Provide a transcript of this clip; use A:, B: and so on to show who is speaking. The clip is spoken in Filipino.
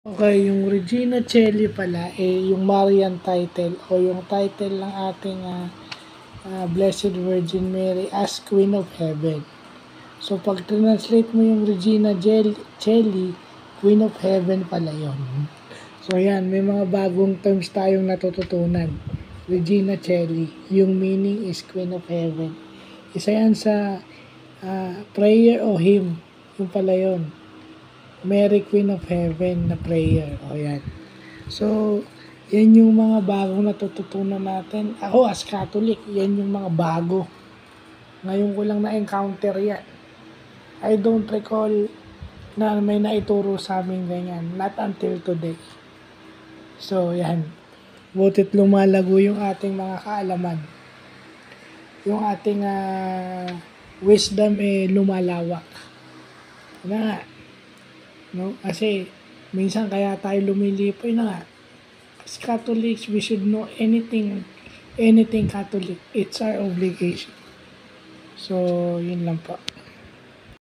A: Okay, yung Regina Coeli pala, yung Marian title o yung title ng ating Blessed Virgin Mary as Queen of Heaven. So, pag translate mo yung Regina Coeli, Queen of Heaven pala yun. So, yan, may mga bagong terms tayong natututunan. Regina Coeli, yung meaning is Queen of Heaven. Isa yan sa prayer o hymn, yung pala yun. Mary Queen of Heaven na prayer. O yan. So, yan yung mga bagong natututunan natin. Ako as Catholic, yan yung mga bago. Ngayon ko lang na-encounter yan. I don't recall na may naituro sa amin ganyan. Not until today. So, yan. Butit lumalago yung ating mga kaalaman. Yung ating wisdom lumalawak. Ano nga? No? Kasi minsan kaya tayo lumilipoy na nga. As Catholics, we should know anything Catholic. It's our obligation. So, yun lang po.